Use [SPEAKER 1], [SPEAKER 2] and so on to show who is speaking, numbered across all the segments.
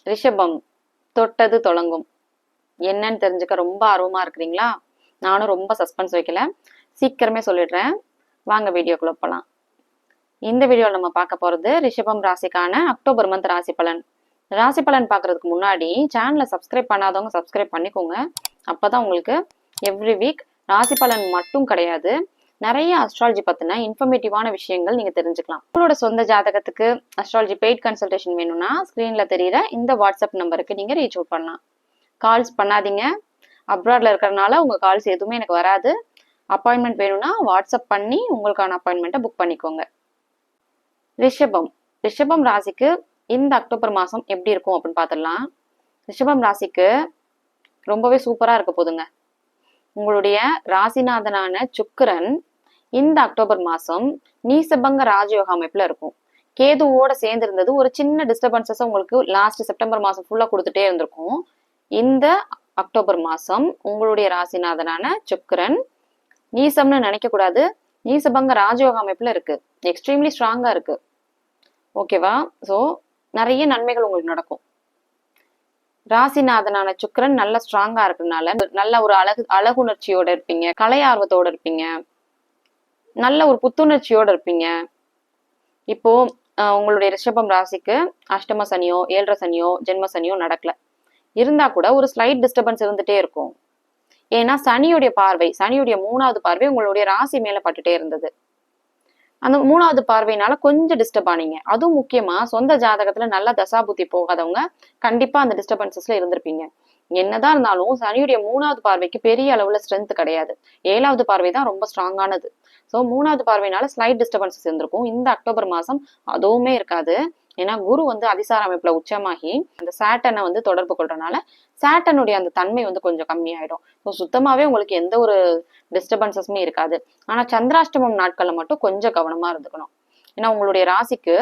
[SPEAKER 1] ரிஷபம், தொட்டது தொடங்கும். என்னன்னு தெரிஞ்சுக்க ரொம்ப ஆர்வமா இருக்கிறீங்களா? நானும் ரொம்ப சஸ்பென்ஸ் வைக்கல, சீக்கிரமே சொல்லிடுறேன். வாங்க வீடியோக்குள்ள போலாம். இந்த வீடியோவில் நம்ம பார்க்க போறது ரிஷபம் ராசிக்கான அக்டோபர் மந்த் ராசி பலன். ராசி பலன் பார்க்கறதுக்கு முன்னாடி சேனலை சப்ஸ்கிரைப் பண்ணாதவங்க சப்ஸ்கிரைப் பண்ணிக்கோங்க. அப்பதான் உங்களுக்கு எவ்ரி வீக் ராசி பலன் மட்டும் கிடையாது, நிறைய அஸ்ட்ராலஜி பத்தின இன்ஃபர்மேட்டிவான விஷயங்கள் நீங்க தெரிஞ்சுக்கலாம். உங்களோட சொந்த ஜாதகத்துக்கு அஸ்ட்ராலஜி பெய்ட் கன்சல்டேஷன் வேணும்னா ஸ்கிரீன்ல தெரியுற இந்த வாட்ஸ்அப் நம்பருக்கு நீங்க ரீச் அவுட் பண்ணலாம். கால்ஸ் பண்ணாதீங்க, அப்ராட்ல இருக்கிறதுனால உங்க கால்ஸ் எதுவுமே எனக்கு வராது. அப்பாயின்மெண்ட் வேணும்னா வாட்ஸ்அப் பண்ணி உங்களுக்கான அப்பாயின்மெண்ட்டை புக் பண்ணிக்கோங்க. ரிஷபம் ராசிக்கு இந்த அக்டோபர் மாசம் எப்படி இருக்கும் அப்படின்னு பார்த்துடலாம். ரிஷபம் ராசிக்கு ரொம்பவே சூப்பரா இருக்க போதுங்க. உங்களுடைய ராசிநாதனான சுக்கிரன் இந்த அக்டோபர் மாசம் நீசபங்க ராஜயோக அமைப்புல இருக்கும். கேதுவோட சேர்ந்து இருந்தது ஒரு சின்ன டிஸ்டர்பன்சஸ் உங்களுக்கு லாஸ்ட் செப்டம்பர் மாசம் ஃபுல்லா கொடுத்துட்டே இருந்திருக்கும். இந்த அக்டோபர் மாசம் உங்களுடைய ராசிநாதனான சுக்கிரன் நீசம்னு நினைக்க கூடாது, நீசபங்க ராஜயோக அமைப்புல இருக்கு. எக்ஸ்ட்ரீம்லி ஸ்ட்ராங்கா இருக்கு. ஓகேவா? சோ நிறைய நன்மைகள் உங்களுக்கு நடக்கும். ராசிநாதனான சுக்கிரன் நல்ல ஸ்ட்ராங்கா இருக்கிறதுனால நல்ல ஒரு அழகுணர்ச்சியோட இருப்பீங்க, கலை ஆர்வத்தோட இருப்பீங்க, நல்ல ஒரு புத்துணர்ச்சியோட இருப்பீங்க. இப்போ உங்களுடைய ரிஷபம் ராசிக்கு அஷ்டம சனியோ 7.5 சனியோ ஜென்ம சனியோ நடக்கல, இருந்தா கூட ஒரு ஸ்லைட் டிஸ்டர்பன்ஸ் இருந்துட்டே இருக்கும். ஏன்னா சனியுடைய 3வது பார்வை உங்களுடைய ராசி மேல பட்டுட்டே இருந்தது. அந்த 3வது பார்வையினால கொஞ்சம் டிஸ்டர்ப் ஆனீங்க. அதுவும் முக்கியமா சொந்த ஜாதகத்துல நல்ல தசாபுத்தி போகாதவங்க கண்டிப்பா அந்த டிஸ்டர்பன்சஸ்ல இருந்திருப்பீங்க. என்னதான் இருந்தாலும் சனியுடைய 3வது பார்வைக்கு பெரிய அளவுல ஸ்ட்ரென்த் கிடையாது. 7வது பார்வை தான் ரொம்ப ஸ்ட்ராங்கானது. ஸோ 3வது பார்வையினால ஸ்லைட் டிஸ்டர்பன்சஸ் இருந்திருக்கும். இந்த அக்டோபர் மாசம் அதுவுமே இருக்காது. ஏன்னா குரு அதிசார அமைப்புல உச்சமாகி அந்த சாட்டனை தொடர்பு கொள்றதுனால சாட்டனுடைய அந்த தன்மை கொஞ்சம் கம்மியாயிடும். ஸோ சுத்தமாவே உங்களுக்கு எந்த ஒரு டிஸ்டர்பன்சஸுமே இருக்காது. ஆனா சந்திராஷ்டமம் நாட்கள்ல மட்டும் கொஞ்சம் கவனமா இருந்துக்கணும். ஏன்னா உங்களுடைய ராசிக்கு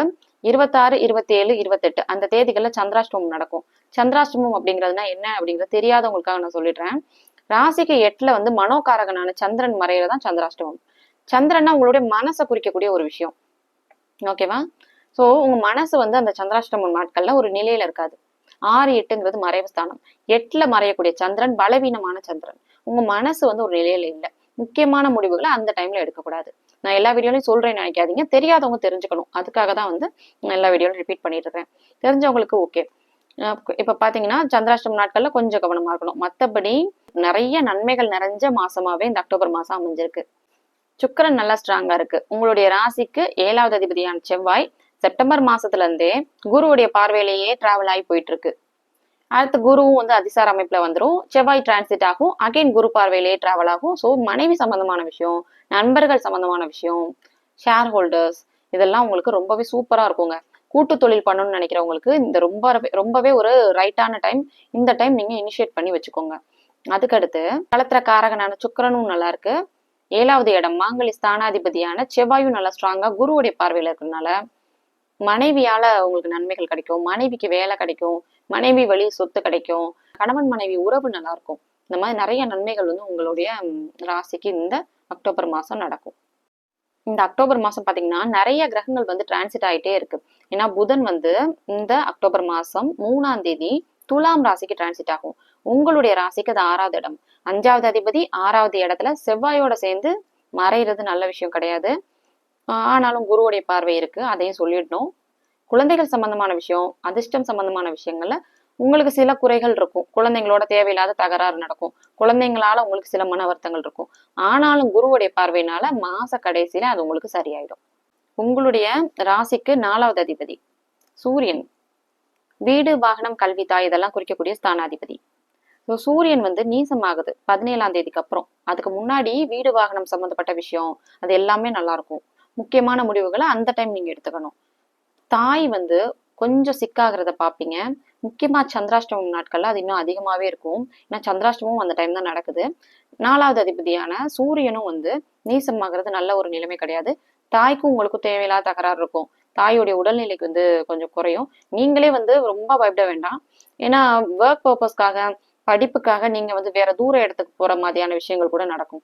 [SPEAKER 1] 26, 27, 28 அந்த தேதிகள்ல சந்திராஷ்டமம் நடக்கும். சந்திராஷ்டமம் அப்படிங்கிறதுனா என்ன அப்படிங்கிறது தெரியாதவங்களுக்காக நான் சொல்லிடுறேன். ராசிக்கு 8ல மனோகாரகனான சந்திரன் மறையிறதான் சந்திராஷ்டமம். சந்திரன்னா உங்களுடைய மனசை குறிக்கக்கூடிய ஒரு விஷயம். ஓகேவா? சோ உங்க மனசு அந்த சந்திராஷ்டமம் நாட்கள்ல ஒரு நிலையில இருக்காது. 6, 8ங்கிறது மறைவு ஸ்தானம். 8ல மறையக்கூடிய சந்திரன் பலவீனமான சந்திரன். உங்க மனசு ஒரு நிலையில இல்லை. முக்கியமான முடிவுகளை அந்த டைம்ல எடுக்கக்கூடாது. நான் எல்லா வீடியோலையும் சொல்றேன்னு நினைக்காதீங்க, தெரியாதவங்க தெரிஞ்சுக்கணும். அதுக்காக தான் எல்லா வீடியோலையும் ரிப்பீட் பண்ணிட்டு இருக்கேன். தெரிஞ்சவங்களுக்கு ஓகே. இப்ப பாத்தீங்கன்னா சந்திராஷ்டம நாட்கள்ல கொஞ்சம் கவனமா இருக்கணும். மத்தபடி நிறைய நன்மைகள் நிறைஞ்ச மாசமாவே இந்த அக்டோபர் மாசம் அமைஞ்சிருக்கு. சுக்கிரன் நல்லா ஸ்ட்ராங்கா இருக்கு. உங்களுடைய ராசிக்கு 7வது அதிபதியான செவ்வாய் செப்டம்பர் மாசத்துல இருந்தே குருவுடைய பார்வையிலேயே டிராவல் ஆகி போயிட்டு இருக்கு. அடுத்து குருவும் அதிசார அமைப்புல வந்துடும். செவ்வாய் டிரான்சிட் ஆகும், அகைன் குரு பார்வையிலேயே டிராவல் ஆகும். ஸோ மனைவி சம்பந்தமான விஷயம், நண்பர்கள் சம்பந்தமான விஷயம், ஷேர் ஹோல்டர்ஸ், இதெல்லாம் உங்களுக்கு ரொம்பவே சூப்பரா இருக்குங்க. கூட்டு தொழில் பண்ணணும்னு நினைக்கிறவங்களுக்கு இந்த ரொம்பவே ஒரு ரைட்டான டைம். இந்த டைம் நீங்க இனிஷியேட் பண்ணி வச்சுக்கோங்க. அதுக்கடுத்து களத்திர காரகனான சுக்கிரனும் நல்லா இருக்கு. 7வது இடம் மாங்கலி ஸ்தானாதிபதியான செவ்வாயும் நல்லா ஸ்ட்ராங்கா குருவுடைய பார்வையில இருக்கிறதுனால மனைவியால உங்களுக்கு நன்மைகள் கிடைக்கும், மனைவிக்கு வேலை கிடைக்கும், மனைவி வழி சொத்து கிடைக்கும், கணவன் மனைவி உறவு நல்லா இருக்கும். இந்த மாதிரி நிறைய நன்மைகள் உங்களுடைய ராசிக்கு இந்த அக்டோபர் மாசம் நடக்கும். இந்த அக்டோபர் மாசம் பாத்தீங்கன்னா நிறைய கிரகங்கள் டிரான்சிட் ஆயிட்டே இருக்கு. ஏன்னா புதன் இந்த அக்டோபர் மாசம் 3ஆம் தேதி துலாம் ராசிக்கு டிரான்சிட் ஆகும். உங்களுடைய ராசிக்கு அது 6வது இடம். 5வது அதிபதி 6வது இடத்துல செவ்வாயோட சேர்ந்து மறைகிறது நல்ல விஷயம் கிடையாது. ஆனாலும் குருவுடைய பார்வை இருக்கு, அதையும் சொல்லிடணும். குழந்தைகள் சம்பந்தமான விஷயம், அதிர்ஷ்டம் சம்பந்தமான விஷயங்கள்ல உங்களுக்கு சில குறைகள் இருக்கும். குழந்தைங்களோட தேவையில்லாத தகராறு நடக்கும். குழந்தைங்களால உங்களுக்கு சில மன வருத்தங்கள் இருக்கும். ஆனாலும் குருவுடைய பார்வையினால மாச கடைசியில அது உங்களுக்கு சரியாயிடும். உங்களுடைய ராசிக்கு 4வது அதிபதி சூரியன் வீடு, வாகனம், கல்வி, தாய் இதெல்லாம் குறிக்கக்கூடிய ஸ்தானாதிபதி. சூரியன் நீசமாகுது 17ஆம் தேதிக்கு அப்புறம். அதுக்கு முன்னாடி வீடு, வாகனம் சம்பந்தப்பட்ட விஷயம் அது எல்லாமே நல்லா இருக்கும். முக்கியமான முடிவுகளை அந்த டைம் நீங்க எடுத்துக்கணும். தாய் கொஞ்சம் சிக்காகிறத பாப்பீங்க. முக்கியமா சந்திராஷ்டமம் நாட்கள்ல அது இன்னும் அதிகமாவே இருக்கும். ஏன்னா சந்திராஷ்டமும் அந்த டைம் தான் நடக்குது. 4வது அதிபதியான சூரியனும் நீசமாகிறது நல்ல ஒரு நிலைமை கிடையாது. தாய்க்கும் உங்களுக்கும் தேவையில்லாத தகராறு இருக்கும். தாயுடைய உடல்நிலைக்கு கொஞ்சம் குறையும். நீங்களே ரொம்ப பயப்பட வேண்டாம். ஏன்னா ஒர்க் பர்பஸ்க்காக, படிப்புக்காக நீங்க வேற தூர இடத்துக்கு போற மாதிரியான விஷயங்கள் கூட நடக்கும்.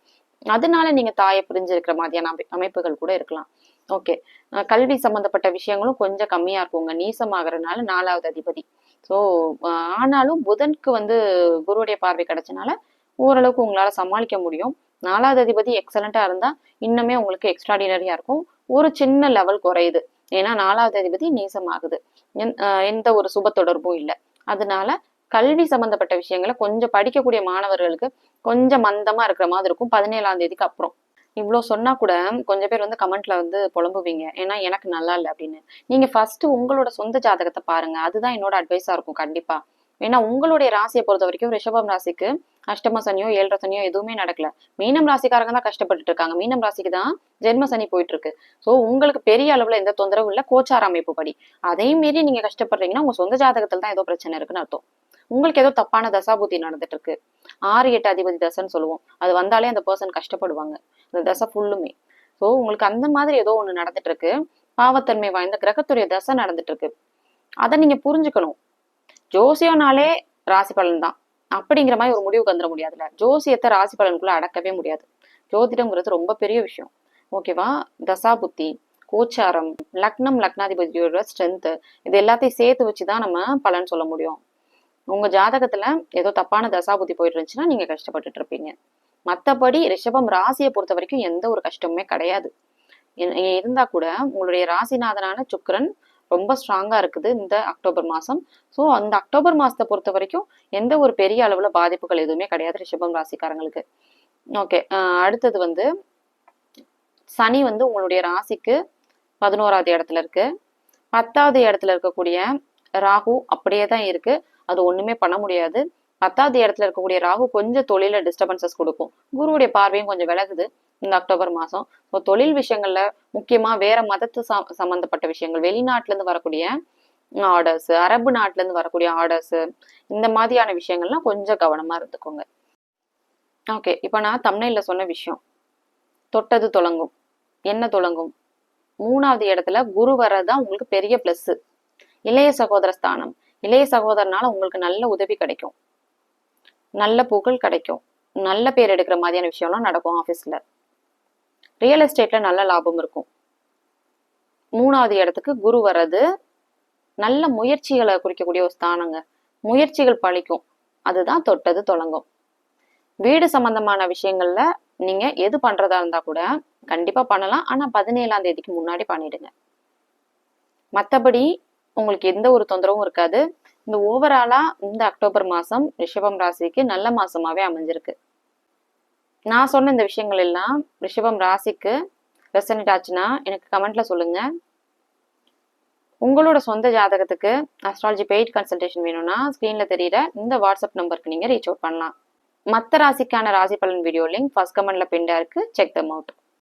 [SPEAKER 1] அதனால நீங்க தாயை பிரிஞ்சிருக்கிற மாதிரியான அமைப்புகள் கூட இருக்கலாம். ஓகே. கல்வி சம்பந்தப்பட்ட விஷயங்களும் கொஞ்சம் கம்மியா இருக்குங்க, நீசமாகறதுனால 4வது அதிபதி. ஸோ ஆனாலும் புதனுக்கு வந்து குருவுடைய பார்வை கிடைச்சனால ஓரளவுக்கு உங்களால சமாளிக்க முடியும். 4வது அதிபதி எக்ஸலண்டா இருந்தா இன்னுமே உங்களுக்கு எக்ஸ்ட்ராடினரியா இருக்கும். ஒரு சின்ன லெவல் குறையுது. ஏன்னா 4வது அதிபதி நீசமாகுது. எந்த ஒரு சுப தொடர்பும் இல்லை. அதனால கல்வி சம்பந்தப்பட்ட விஷயங்களை கொஞ்சம் படிக்கக்கூடிய மாணவர்களுக்கு கொஞ்சம் மந்தமா இருக்கிற மாதிரி இருக்கும் 17ஆம் தேதிக்கு அப்புறம். இவ்வளோ சொன்னா கூட கொஞ்சம் பேர் வந்து கமெண்ட்ல வந்து புலம்புவீங்க. ஏன்னா எனக்கு நல்லா இல்லை அப்படின்னு. நீங்க ஃபர்ஸ்ட் உங்களோட சொந்த ஜாதகத்தை பாருங்க. அதுதான் என்னோட அட்வைஸா இருக்கும் கண்டிப்பா. ஏன்னா உங்களுடைய ராசியை பொறுத்த வரைக்கும் ரிஷபம் ராசிக்கு அஷ்டம சனியோ 7ரை சனியோ எதுவுமே நடக்கல. மீனம் ராசிக்காரங்க தான் கஷ்டப்பட்டுட்டு இருக்காங்க. மீனம் ராசிக்கு தான் ஜென்ம சனி போயிட்டு இருக்கு. ஸோ உங்களுக்கு பெரிய அளவுல எந்த தொந்தரவும் இல்லை கோச்சார அமைப்பு படி. அதையும் மீறி நீங்க கஷ்டப்படுறீங்கன்னா உங்க சொந்த ஜாதகத்துல தான் ஏதோ பிரச்சனை இருக்குன்னு அர்த்தம். உங்களுக்கு ஏதோ தப்பான தசாபுத்தி நடந்துட்டு இருக்கு. 6, 8 அதிபதி தசைன்னு சொல்லுவோம். அது வந்தாலே அந்த பர்சன் கஷ்டப்படுவாங்க. அந்த தசை ஃபுல்லுமே. ஸோ உங்களுக்கு அந்த மாதிரி ஏதோ ஒண்ணு நடந்துட்டு இருக்கு. பாவத்தன்மை வாய்ந்த கிரகத்துடைய தசை நடந்துட்டு இருக்கு. அதை நீங்க புரிஞ்சுக்கணும். ஜோசியம்னாலே ராசி பலன் தான் அப்படிங்கிற மாதிரி ஒரு முடிவுக்கு வந்துட முடியாதுல்ல. ஜோசியத்தை ராசி பலனுக்குள்ள அடக்கவே முடியாது. ஜோதிடம்ங்கிறது ரொம்ப பெரிய விஷயம். ஓகேவா? தசாபுத்தி, கோச்சாரம், லக்னம், லக்னாதிபதியோட ஸ்ட்ரென்த், இது எல்லாத்தையும் சேர்த்து வச்சுதான் நம்ம பலன் சொல்ல முடியும். உங்க ஜாதகத்துல ஏதோ தப்பான தசாபுத்தி போயிட்டு இருந்துச்சுன்னா நீங்க கஷ்டப்பட்டுட்டு இருப்பீங்க. மத்தபடி ரிஷபம் ராசியை பொறுத்த வரைக்கும் எந்த ஒரு கஷ்டமுமே கிடையாது. இருந்தா கூட உங்களுடைய ராசிநாதனான சுக்கிரன் ரொம்ப ஸ்ட்ராங்கா இருக்குது இந்த அக்டோபர் மாசம். ஸோ அந்த அக்டோபர் மாசத்தை பொறுத்த வரைக்கும் எந்த ஒரு பெரிய அளவுல பாதிப்புகள் எதுவுமே கிடையாது ரிஷபம் ராசிக்காரங்களுக்கு. ஓகே. அடுத்தது வந்து சனி வந்து உங்களுடைய ராசிக்கு 11வது இடத்துல இருக்கு. 10வது இடத்துல இருக்கக்கூடிய ராகு அப்படியே தான் இருக்கு. அது ஒண்ணுமே பண்ண முடியாது. 10வது இடத்துல இருக்கக்கூடிய ராகு கொஞ்சம் தொழில டிஸ்டர்பன்சஸ் கொடுக்கும். குருவுடைய பார்வையும் கொஞ்சம் விலகுது இந்த அக்டோபர் மாசம். ஸோ தொழில் விஷயங்கள்ல முக்கியமா வேற மதத்து சம்பந்தப்பட்ட விஷயங்கள், வெளிநாட்டுல இருந்து வரக்கூடிய ஆர்டர்ஸ், அரபு நாட்டுல இருந்து வரக்கூடிய ஆர்டர்ஸ், இந்த மாதிரியான விஷயங்கள்லாம் கொஞ்சம் கவனமா இருந்துக்கோங்க. ஓகே. இப்ப நான் தம்ப்நெயில்ல சொன்ன விஷயம் தொட்டது தொடங்கும். என்ன தொடங்கும்? 3வது இடத்துல குரு வர்றதுதான் உங்களுக்கு பெரிய பிளஸ். இளைய சகோதர ஸ்தானம். இளைய சகோதரனால உங்களுக்கு நல்ல உதவி கிடைக்கும், நல்ல புகழ் கிடைக்கும், நல்ல பேர் எடுக்கிற மாதிரியான விஷயம்லாம் நடக்கும். ஆஃபீஸ்ல, ரியல் எஸ்டேட்ல நல்ல லாபம் இருக்கும். 3வது இடத்துக்கு குரு வர்றது நல்ல முயற்சிகளை குறிக்கக்கூடிய ஒரு ஸ்தானங்க. முயற்சிகள் பழிக்கும். அதுதான் தொட்டது தொடங்கும். வீடு சம்பந்தமான விஷயங்கள்ல நீங்க எது பண்றதா இருந்தா கூட கண்டிப்பா பண்ணலாம். ஆனா 17ஆம் தேதிக்கு முன்னாடி பண்ணிடுங்க. மற்றபடி உங்களுக்கு எந்த ஒரு தொந்தரவும் இருக்காது. இந்த ஓவராலா இந்த அக்டோபர் மாசம் ரிஷபம் ராசிக்கு நல்ல மாசமாவே அமைஞ்சிருக்கு. நான் சொன்ன இந்த விஷயங்கள் எல்லாம் ரிஷபம் ராசிக்கு ரெசனேட் ஆச்சுன்னா எனக்கு கமெண்ட்ல சொல்லுங்க. உங்களோட சொந்த ஜாதகத்துக்கு அஸ்ட்ராலஜி பெய்ட் கன்சல்டேஷன் வேணும்னா ஸ்கிரீன்ல தெரியுற இந்த வாட்ஸ்அப் நம்பருக்கு நீங்க ரீச் அவுட் பண்ணலாம். மற்ற ராசிக்கான ராசி பலன் வீடியோ லிங்க் ஃபர்ஸ்ட் கமெண்ட்ல பின்டா இருக்கு. Check them out.